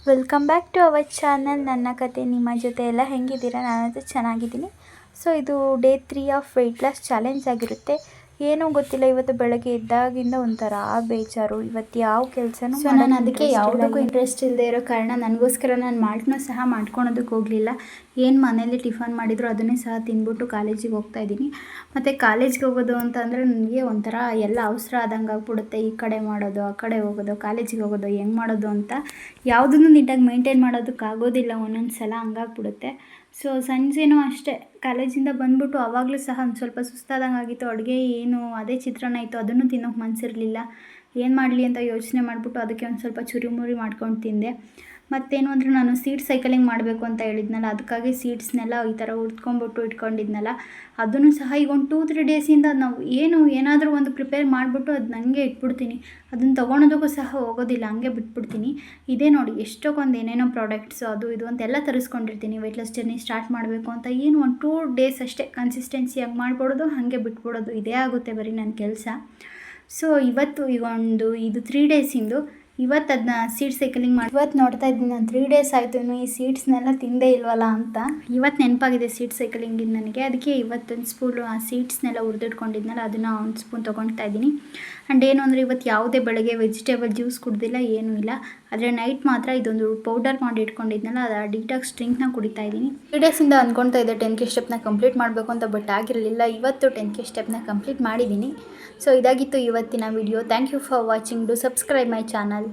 Welcome back to our channel. ನನ್ನ ಕತೆ ನಿಮ್ಮ ಜೊತೆ ಎಲ್ಲ ಹೆಂಗಿದ್ದೀರಾ? ನಾನಂತೂ ಚೆನ್ನಾಗಿದ್ದೀನಿ. ಸೊ ಇದು day 3 of weight loss challenge ಆಗಿರುತ್ತೆ. ಏನೋ ಗೊತ್ತಿಲ್ಲ, ಇವತ್ತು ಬೆಳಗ್ಗೆ ಎದ್ದಾಗಿಂದ ಒಂಥರ ಬೇಜಾರು. ಇವತ್ತು ಯಾವ ಕೆಲಸನೂ ನಾನು ಅದಕ್ಕೆ ಯಾವುದಕ್ಕೂ ಇಂಟ್ರೆಸ್ಟ್ ಇಲ್ಲದೆ ಇರೋ ಕಾರಣ ನನಗೋಸ್ಕರ ನಾನು ಮಾಲ್ಟ್ನೂ ಸಹ ಮಾಡ್ಕೊಳೋದಕ್ಕೆ ಹೋಗಲಿಲ್ಲ. ಏನು ಮನೇಲಿ ಟಿಫನ್ ಮಾಡಿದ್ರು ಅದನ್ನೇ ಸಹ ತಿಂದ್ಬಿಟ್ಟು ಕಾಲೇಜಿಗೆ ಹೋಗ್ತಾ ಇದ್ದೀನಿ. ಮತ್ತು ಕಾಲೇಜ್ಗೆ ಹೋಗೋದು ಅಂತಂದರೆ ನನಗೆ ಒಂಥರ ಎಲ್ಲ ಅವಸರ ಆದಂಗೆ ಆಗ್ಬಿಡುತ್ತೆ. ಈ ಕಡೆ ಮಾಡೋದು, ಆ ಕಡೆ ಹೋಗೋದು, ಕಾಲೇಜಿಗೆ ಹೋಗೋದು, ಹೆಂಗೆ ಮಾಡೋದು ಅಂತ ಯಾವುದನ್ನು ನೀಟಾಗಿ ಮೇಂಟೈನ್ ಮಾಡೋದಕ್ಕಾಗೋದಿಲ್ಲ ಒಂದೊಂದು ಸಲ, ಹಂಗಾಗ್ಬಿಡುತ್ತೆ. ಸೊ ಸಂಜೆನೂ ಅಷ್ಟೇ, ಕಾಲೇಜಿಂದ ಬಂದ್ಬಿಟ್ಟು ಆವಾಗಲೂ ಸಹ ಒಂದು ಸ್ವಲ್ಪ ಸುಸ್ತಾದಂಗೆ ಆಗಿತ್ತು. ಅಡುಗೆ ಏನು ಅದೇ ಚಿತ್ರಾನ್ನ ಇತ್ತು, ಅದನ್ನು ತಿನ್ನೋಕೆ ಮನಸ್ಸಿರಲಿಲ್ಲ. ಏನು ಮಾಡಲಿ ಅಂತ ಯೋಚನೆ ಮಾಡಿಬಿಟ್ಟು ಅದಕ್ಕೆ ಒಂದು ಸ್ವಲ್ಪ ಚುರುಮುರಿ ಮಾಡ್ಕೊಂಡು ತಿಂದೆ. ಮತ್ತೇನು ಅಂದರೆ ನಾನು ಸೀಡ್ ಸೈಕಲಿಂಗ್ ಮಾಡಬೇಕು ಅಂತ ಹೇಳಿದ್ನಲ್ಲ, ಅದಕ್ಕಾಗಿ ಸೀಡ್ಸ್ನೆಲ್ಲ ಈ ಥರ ಹುರ್ಕೊಂಬಿಟ್ಟು ಇಟ್ಕೊಂಡಿದ್ನಲ್ಲ, ಅದನ್ನು ಸಹ ಈಗ ಒಂದು 2-3 ಡೇಸಿಂದ ನಾವು ಏನಾದರೂ ಒಂದು ಪ್ರಿಪೇರ್ ಮಾಡಿಬಿಟ್ಟು ಅದು ನನಗೆ ಇಟ್ಬಿಡ್ತೀನಿ. ಅದನ್ನು ತೊಗೊಳೋದಕ್ಕೂ ಸಹ ಹೋಗೋದಿಲ್ಲ, ಹಂಗೆ ಬಿಟ್ಬಿಡ್ತೀನಿ. ಇದೇ ನೋಡಿ ಎಷ್ಟೊಂದು ಏನೇನೋ ಪ್ರಾಡಕ್ಟ್ಸು ಅದು ಇದು ಅಂತೆಲ್ಲ ತರಿಸ್ಕೊಂಡಿರ್ತೀನಿ ವೆಯ್ಟ್ ಲಾಸ್ ಜರ್ನಿ ಸ್ಟಾರ್ಟ್ ಮಾಡಬೇಕು ಅಂತ. ಏನು ಒಂದು 2 ಡೇಸ್ ಅಷ್ಟೇ ಕನ್ಸಿಸ್ಟೆನ್ಸಿಯಾಗಿ ಮಾಡಿಬಿಡೋದು, ಹಾಗೆ ಬಿಟ್ಬಿಡೋದು, ಇದೇ ಆಗುತ್ತೆ ಬರೀ ನನ್ನ ಕೆಲಸ. ಸೊ ಇವತ್ತು ಇದು 3 ಡೇಸಿಂದು. ಇವತ್ತು ಅದನ್ನ ಸೀಡ್ ಸೈಕಲಿಂಗ್ ಮಾಡಿ ಇವತ್ತು ನೋಡ್ತಾ ಇದ್ದೀನಿ ನಾನು 3 ಡೇಸ್ ಆಯಿತು ಇನ್ನು ಈ ಸೀಡ್ಸ್ನೆಲ್ಲ ತಿಂದೇ ಇಲ್ವಲ್ಲ ಅಂತ. ಇವತ್ತು ನೆನಪಾಗಿದೆ ಸೀಡ್ ಸೈಕಲಿಂಗಿಂದ ನನಗೆ. ಅದಕ್ಕೆ ಇವತ್ತೊಂದು ಸ್ಪೂನು ಆ ಸೀಡ್ಸ್ನೆಲ್ಲ ಹುರಿದಿಟ್ಕೊಂಡಿದ್ನಲ್ಲ ಅದನ್ನು 1 ಸ್ಪೂನ್ ತೊಗೊಳ್ತಾ ಇದ್ದೀನಿ. ಆ್ಯಂಡ್ ಏನು ಅಂದರೆ ಇವತ್ತು ಯಾವುದೇ ಬೆಳಗ್ಗೆ ವೆಜಿಟೇಬಲ್ ಜ್ಯೂಸ್ ಕುಡ್ದಿಲ್ಲ, ಏನೂ ಇಲ್ಲ. ಆದರೆ ನೈಟ್ ಮಾತ್ರ ಇದೊಂದು ಪೌಡರ್ ಮಾಡಿ ಇಟ್ಕೊಂಡಿದ್ನಲ್ಲ, ಅದು ಡಿಟಾಕ್ಸ್ ಡ್ರಿಂಕ್ನ ಕುಡಿತಾ ಇದ್ದೀನಿ. 3 ಡೇಸಿಂದ ಅಂದ್ಕೊಳ್ತಾ ಇದ್ದೆ 10K ಸ್ಟೆಪ್ನ ಕಂಪ್ಲೀಟ್ ಮಾಡಬೇಕು ಅಂತ, ಬಟ್ ಆಗಿರಲಿಲ್ಲ. ಇವತ್ತು 10K ಸ್ಟೆಪ್ನ ಕಂಪ್ಲೀಟ್ ಮಾಡಿದ್ದೀನಿ. ಸೊ ಇದಾಗಿತ್ತು ಇವತ್ತಿನ video. Thank you for watching. Do subscribe my channel.